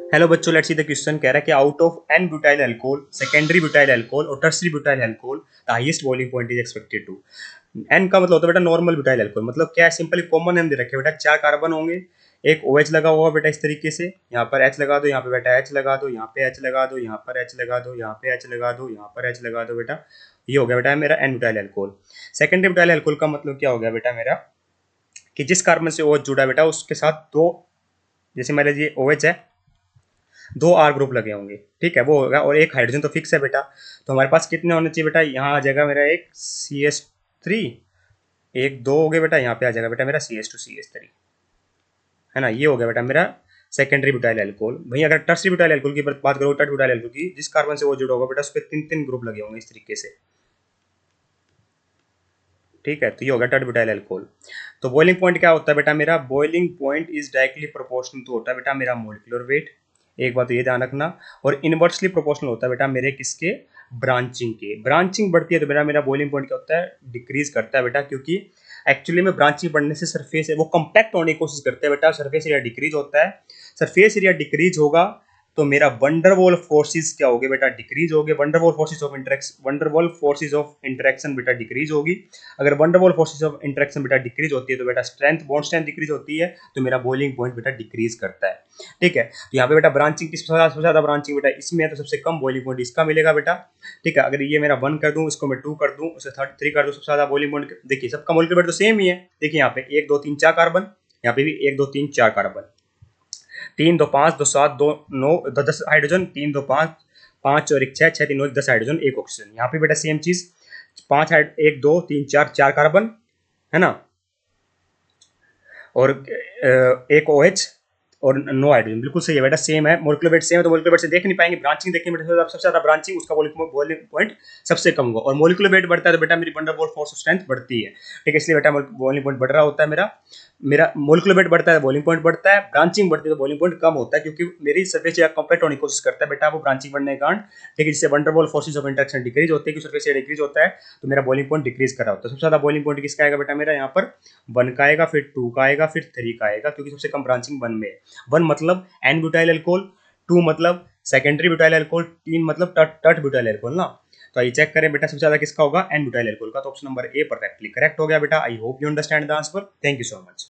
Hello बच्चों, let's see the question. कह रहा है कि out of n butyl alcohol, secondary butyl alcohol और tertiary butyl alcohol the highest boiling point is expected to. N का मतलब होता है बेटा नॉर्मल ब्यूटाइल अल्कोहल। मतलब क्या है, सिंपली कॉमन नेम दे रखे बेटा, 4 कार्बन होंगे, एक OH लगा हुआ बेटा इस तरीके से, यहाँ पर H लगा दो, यहाँ पे बेटा H लगा दो, यहाँ पे H लगा दो, यहाँ पर H लगा दो, यहाँ पे H लगा दो, यहाँ पर H लगा दो बेटा। ये हो गया बेटा मेरा n butyl alcohol. Secondary butyl alcohol का मतलब क्या हो गया बेटा मेरा, कि जिस कार्बन से OH जुड़ा बेटा उसके साथ दो, जैसे मान लीजिए OH है, 2 R ग्रुप लगे होंगे, ठीक है, वो होगा, और एक हाइड्रोजन तो फिक्स है बेटा। तो हमारे पास कितने होने चाहिए बेटा, यहाँ आ जाएगा मेरा एक CH3, एक दो हो गए बेटा, यहाँ पे आ जाएगा बेटा मेरा CH2CH3, है ना। ये हो गया बेटा मेरा सेकेंडरी ब्यूटाइल अल्कोहल। वहीं अगर टर्सरी ब्यूटाइल अल्कोहल की बात करो, टर्ट ब्यूटाइल अल्कोहल की, जिस कार्बन से वो जुड़ा होगा बेटा उस पर 3 3 ग्रुप लगे होंगे इस तरीके से, ठीक है। तो ये होगा टर्ट ब्यूटाइल अल्कोहल। तो बॉइलिंग पॉइंट क्या होता है बेटा मेरा, boiling point is directly proportional to होता है बेटा मेरा मोलिकुलर वेट, एक बात तो ये ध्यान रखना, और इनवर्सली प्रोपोर्शनल होता है बेटा मेरे किसके, ब्रांचिंग के। ब्रांचिंग बढ़ती है तो बेटा मेरा बॉइलिंग पॉइंट क्या होता है, डिक्रीज करता है बेटा, क्योंकि एक्चुअली में ब्रांचिंग बढ़ने से सरफेस है वो कंपैक्ट होने की कोशिश करते हैं बेटा, सरफेस एरिया डिक्रीज होता है। सरफेस एरिया डिक्रीज होगा तो मेरा वंडरवॉल फोर्सेस क्या हो गए बेटा, डिक्रीज हो गए। वंडरवॉल फोर्सेस ऑफ इंटरेक्शन बेटा डिक्रीज होगी। अगर वंडरवॉल फोर्सेस ऑफ इंटरेक्शन बेटा डिक्रीज होती है तो बेटा स्ट्रेंथ, बॉन्ड स्ट्रेंथ डिक्रीज होती है, तो मेरा बॉइलिंग पॉइंट बेटा डिक्रीज करता है, ठीक है। तो यहाँ पे बेटा ब्रांचिंग किस सबसे ज्यादा ब्रांचिंग बेटा इसमें है, तो सबसे कम बॉइलिंग पॉइंट इसका मिलेगा बेटा, ठीक है। अगर ये मेरा 1 कर दूं, इसको मैं 2 कर दूं, उसे 3 कर दूं, सबसे ज्यादा बॉइलिंग पॉइंट देखिए सबका मॉलिक्यूलर वेट तो सेम ही है। देखिए यहाँ पे 1 2 3 4 कार्बन, यहाँ पे भी 1 2 3 4 कार्बन, 3 2 5 2 7 2 9 10 हाइड्रोजन, 3 2 5 5 और 1 6 6 3 9 10 हाइड्रोजन, एक ऑक्सीजन। यहाँ पे बेटा सेम चीज, 5 1 2 3 4 4 कार्बन, है ना, और एक OH और नो हाइड्रोजन। बिल्कुल सही है बेटा, सेम है, मोलिकुलर वेट सेम है, तो मोलिकुलर वेट से देख नहीं पाएंगे, ब्रांचिंग देखेंगे बेटा, सबसे ज्यादा ब्रांचिंग उसका बॉइलिंग पॉइंट सबसे कम होगा, और मोलिकुलर वेट बढ़ता है तो बेटा मेरी वंडरवॉल फोर्स ऑफ स्ट्रेंथ बढ़ती है, ठीक है। इसलिए बेटा बॉइलिंग पॉइंट बढ़ रहा होता है मेरा, मेरा मोलिकुलर वेट बढ़ता है बॉइलिंग पॉइंट बढ़ता है, ब्रांचिंग बढ़ती है तो बॉइलिंग पॉइंट कम होता है, क्योंकि मेरी सरफेस एरिया कॉम्पैक्ट होने की कोशिश करता है बेटा वो ब्रांचिंग बढ़ने के कारण, ठीक है, जिससे van der Waals forces of interaction decrease होते हैं, कि सरफेस एरिया डिक्रीज होता है तो मेरा बॉइलिंग पॉइंट डिक्रीज कर रहा होता है। सबसे ज्यादा बॉइलिंग पॉइंट किसका आएगा बेटा मेरा, यहाँ पर 1 का आएगा, फिर 2 का आएगा, फिर 3 का आएगा, क्योंकि सबसे कम ब्रांचिंग 1 में है। 1 मतलब एन ब्यूटाइल अल्कोहल, 2 मतलब सेकेंडरी ब्यूटाइल अल्कोहल, 3 मतलब टर्ट ब्यूटाइल अल्कोहल ना। तो आइए चेक करें बेटा सबसे ज्यादा किसका होगा, एन ब्यूटाइल अल्कोहल का। तो option number A perfectly correct हो गया बेटा। I hope you understand the answer. Thank you so much.